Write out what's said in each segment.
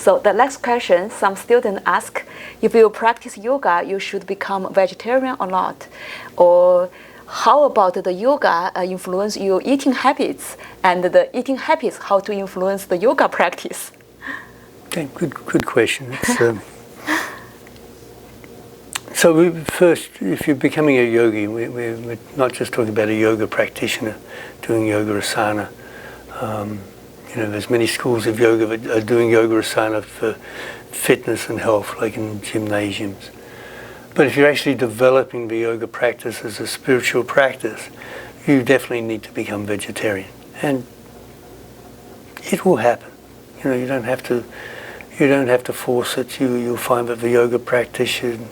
So the next question, some students ask, if you practice yoga, you should become vegetarian or not? Or how about the yoga influence your eating habits, and the eating habits, how to influence the yoga practice? Okay, good question. So first, if you're becoming a yogi, we're not just talking about a yoga practitioner doing yoga asana. There's many schools of yoga that are doing yoga asana for fitness and health, like in gymnasiums. But if you're actually developing the yoga practice as a spiritual practice, you definitely need to become vegetarian. And it will happen. You don't have to force it. You'll find that the yoga practitioner,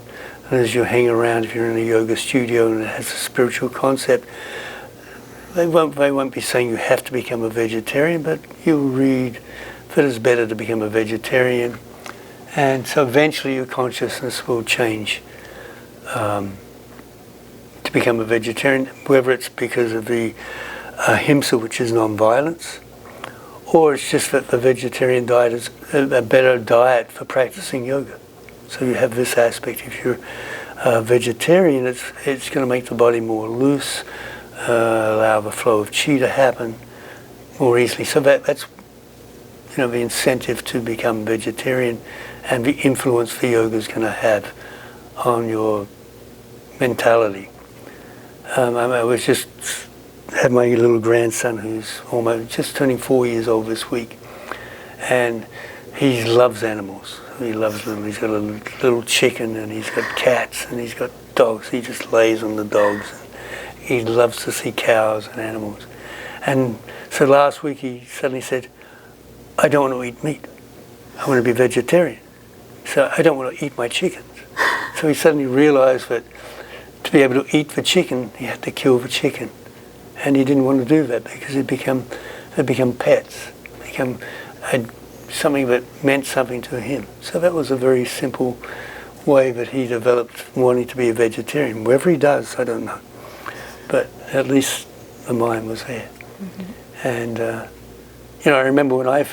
and as you hang around, if you're in a yoga studio and it has a spiritual concept, they won't be saying you have to become a vegetarian, but you'll read that it's better to become a vegetarian. And so eventually your consciousness will change to become a vegetarian, whether it's because of the ahimsa, which is non-violence, or it's just that the vegetarian diet is a better diet for practicing yoga. So you have this aspect. If you're a vegetarian, it's going to make the body more loose, allow the flow of chi to happen more easily. So that's the incentive to become vegetarian, and the influence the yoga is going to have on your mentality. I was just had my little grandson who's almost just turning 4 years old this week, and he loves animals. He loves them. He's got a little chicken, and he's got cats, and he's got dogs. He just lays on the dogs. He loves to see cows and animals. And so last week he suddenly said, I don't want to eat meat. I want to be vegetarian. So I don't want to eat my chickens. So he suddenly realized that to be able to eat the chicken, he had to kill the chicken. And he didn't want to do that because they become pets, become something that meant something to him. So that was a very simple way that he developed wanting to be a vegetarian. Whether he does, I don't know. But at least the mind was there. Mm-hmm. And, I remember when I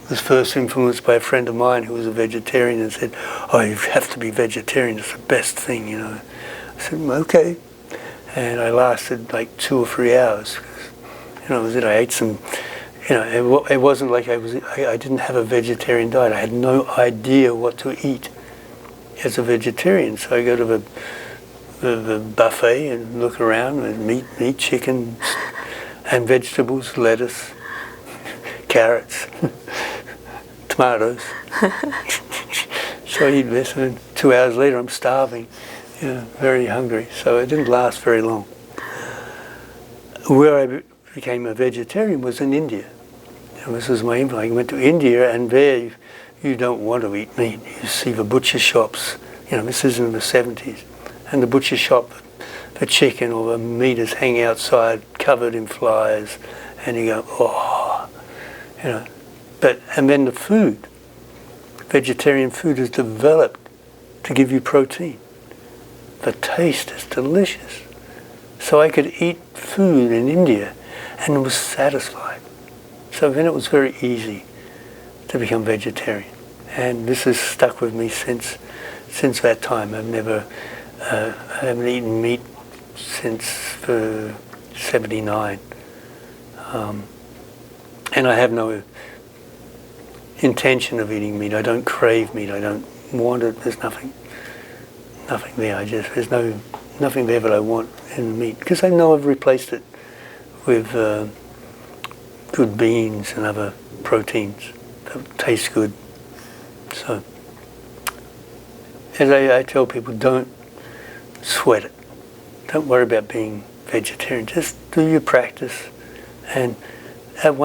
was first influenced by a friend of mine who was a vegetarian and said, oh, you have to be vegetarian, it's the best thing, I said, okay. And I lasted like 2 or 3 hours. I ate some, it wasn't like I didn't have a vegetarian diet. I had no idea what to eat as a vegetarian. So I go to the buffet and look around and meat, chicken, and vegetables, lettuce, carrots, tomatoes. So I eat this, and 2 hours later I'm starving, very hungry. So it didn't last very long. Where I became a vegetarian was in India. This was my influence. I went to India, and there you don't want to eat meat. You see the butcher shops. This is in the 70s. And the butcher shop, the chicken or the meat is hanging outside, covered in flies, and you go, oh, and then the food, vegetarian food is developed to give you protein. The taste is delicious. So I could eat food in India and was satisfied. So then it was very easy to become vegetarian. And this has stuck with me since that time. I haven't eaten meat since 79. And I have no intention of eating meat. I don't crave meat. I don't want it. There's nothing there. There's nothing there that I want in meat, because I know I've replaced it with good beans and other proteins that taste good. So, as I tell people, don't sweat it. Don't worry about being vegetarian. Just do your practice, and at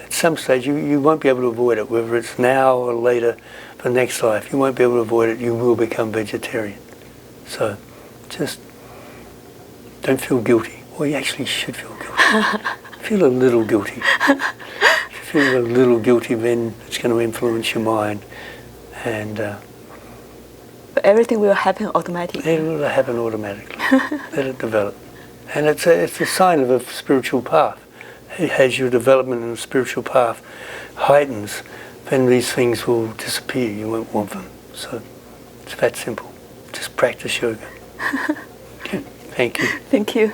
some stage, you won't be able to avoid it, whether it's now or later, the next life. You won't be able to avoid it. You will become vegetarian. So just don't feel guilty. Well, you actually should feel guilty. Feel a little guilty. If you feel a little guilty, then it's going to influence your mind, and everything will happen automatically. It will happen automatically. Let it develop. And it's a sign of a spiritual path. As your development in the spiritual path heightens, then these things will disappear. You won't want them. So it's that simple. Just practice yoga. Okay. Thank you. Thank you.